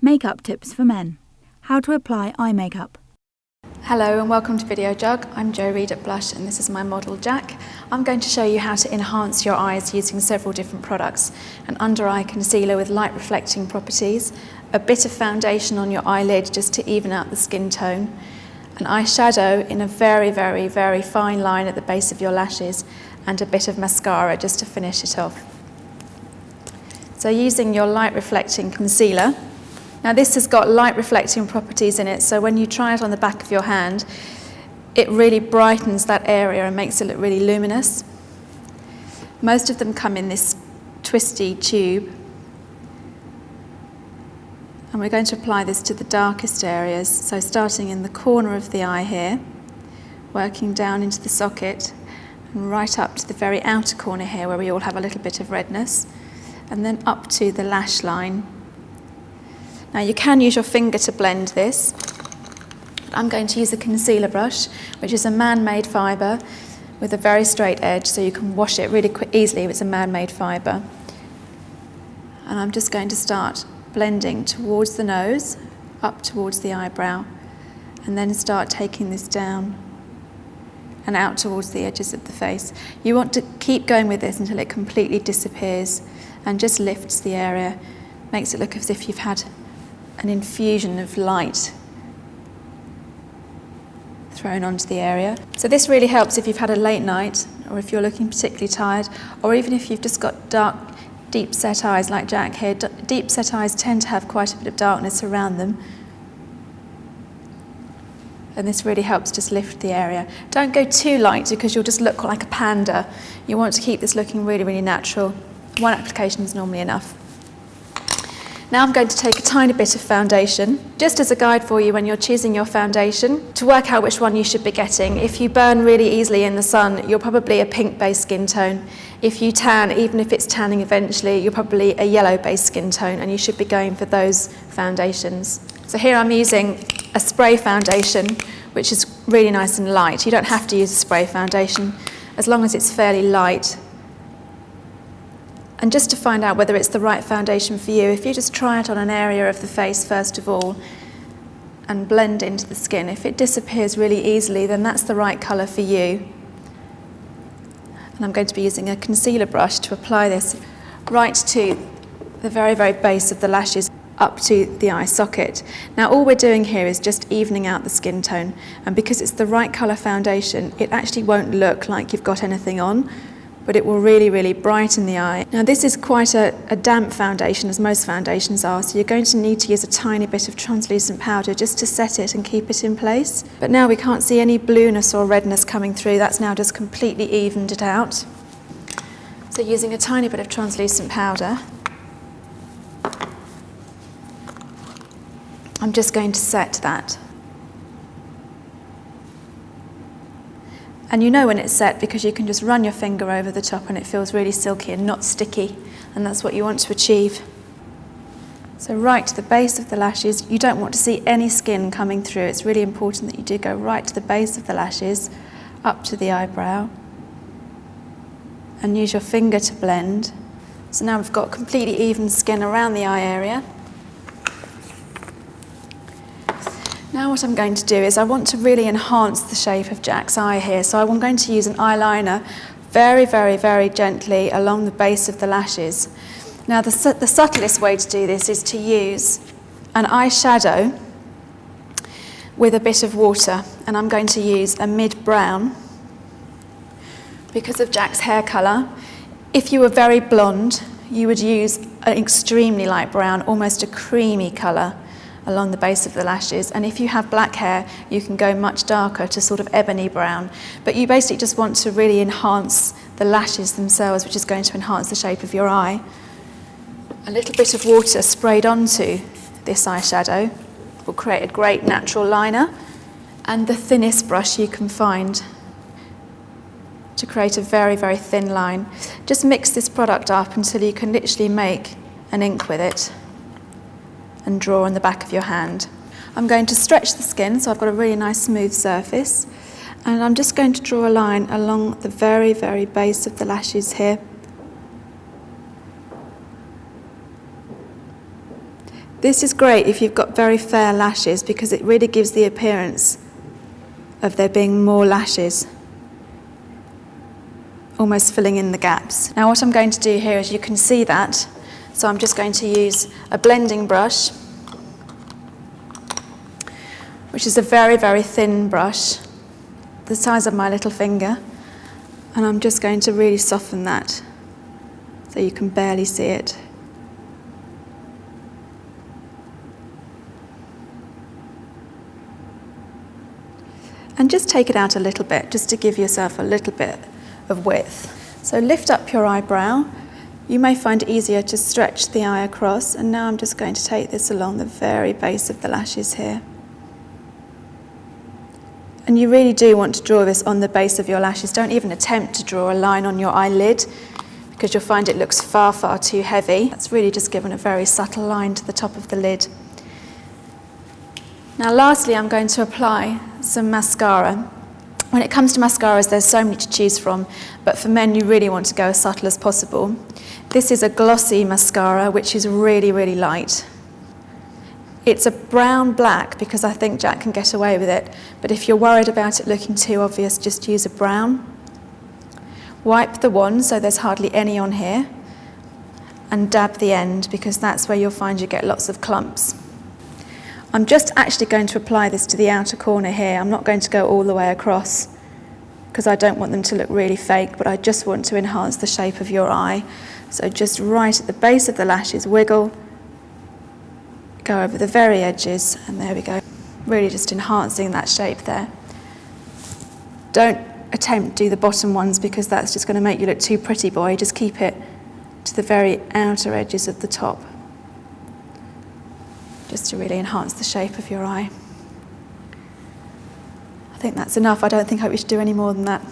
Makeup tips for men. How to apply eye makeup. Hello and welcome to Video Jug. I'm Jo Reed at Blush and this is my model Jack. I'm going to show you how to enhance your eyes using several different products. An under eye concealer with light reflecting properties, a bit of foundation on your eyelid just to even out the skin tone, an eyeshadow in a very fine line at the base of your lashes, and a bit of mascara just to finish it off. So using your light reflecting concealer. Now this has got light reflecting properties in it, so when you try it on the back of your hand, it really brightens that area and makes it look really luminous. Most of them come in this twisty tube. And we're going to apply this to the darkest areas, so starting in the corner of the eye here, working down into the socket, and right up to the very outer corner here where we all have a little bit of redness, and then up to the lash line. Now you can use your finger to blend this. I'm going to use a concealer brush, which is a man-made fibre with a very straight edge, so you can wash it really easily if it's a man-made fibre. And I'm just going to start blending towards the nose, up towards the eyebrow, and then start taking this down and out towards the edges of the face. You want to keep going with this until it completely disappears and just lifts the area, makes it look as if you've had an infusion of light thrown onto the area. So this really helps if you've had a late night, or if you're looking particularly tired, or even if you've just got dark, deep set eyes like Jack here. Deep set eyes tend to have quite a bit of darkness around them. And this really helps just lift the area. Don't go too light because you'll just look like a panda. You want to keep this looking really natural. One application is normally enough. Now I'm going to take a tiny bit of foundation, just as a guide for you when you're choosing your foundation, to work out which one you should be getting. If you burn really easily in the sun, you're probably a pink-based skin tone. If you tan, even if it's tanning eventually, you're probably a yellow-based skin tone, and you should be going for those foundations. So here I'm using a spray foundation, which is really nice and light. You don't have to use a spray foundation, as long as it's fairly light. And just to find out whether it's the right foundation for you, if you just try it on an area of the face first of all and blend into the skin, if it disappears really easily, then that's the right colour for you. And I'm going to be using a concealer brush to apply this right to the very base of the lashes up to the eye socket. Now all we're doing here is just evening out the skin tone, and because it's the right colour foundation, it actually won't look like you've got anything on, but it will really brighten the eye. Now this is quite a damp foundation, as most foundations are, so you're going to need to use a tiny bit of translucent powder just to set it and keep it in place. But now we can't see any blueness or redness coming through. That's now just completely evened it out. So using a tiny bit of translucent powder, I'm just going to set that. And you know when it's set because you can just run your finger over the top and it feels really silky and not sticky, and that's what you want to achieve. So right to the base of the lashes, you don't want to see any skin coming through. It's really important that you do go right to the base of the lashes, up to the eyebrow, and use your finger to blend. So now we've got completely even skin around the eye area. Now what I'm going to do is I want to really enhance the shape of Jack's eye here, so I'm going to use an eyeliner very gently along the base of the lashes. Now the subtlest way to do this is to use an eyeshadow with a bit of water, and I'm going to use a mid-brown because of Jack's hair colour. If you were very blonde, you would use an extremely light brown, almost a creamy colour along the base of the lashes, and if you have black hair you can go much darker to sort of ebony brown, but you basically just want to really enhance the lashes themselves, which is going to enhance the shape of your eye. A little bit of water sprayed onto this eyeshadow will create a great natural liner, and the thinnest brush you can find to create a very thin line. Just mix this product up until you can literally make an ink with it and draw on the back of your hand. I'm going to stretch the skin so I've got a really nice smooth surface, and I'm just going to draw a line along the very base of the lashes here. This is great if you've got very fair lashes because it really gives the appearance of there being more lashes, almost filling in the gaps. Now what I'm going to do here is, you can see that, so I'm just going to use a blending brush, which is a very, very thin brush, the size of my little finger, and I'm just going to really soften that so you can barely see it. And just take it out a little bit, just to give yourself a little bit of width. So lift up your eyebrow. You may find it easier to stretch the eye across, and now I'm just going to take this along the very base of the lashes here. And you really do want to draw this on the base of your lashes. Don't even attempt to draw a line on your eyelid, because you'll find it looks far, far too heavy. That's really just given a very subtle line to the top of the lid. Now lastly, I'm going to apply some mascara. When it comes to mascaras, there's so many to choose from, but for men you really want to go as subtle as possible. This is a glossy mascara, which is really, really light. It's a brown-black because I think Jack can get away with it, but if you're worried about it looking too obvious, just use a brown. Wipe the wand so there's hardly any on here, and dab the end, because that's where you'll find you get lots of clumps. I'm just actually going to apply this to the outer corner here. I'm not going to go all the way across because I don't want them to look really fake, but I just want to enhance the shape of your eye. So just right at the base of the lashes, wiggle, go over the very edges, and there we go. Really just enhancing that shape there. Don't attempt to do the bottom ones because that's just going to make you look too pretty boy. Just keep it to the very outer edges of the top, just to really enhance the shape of your eye. I think that's enough. I don't think we should do any more than that.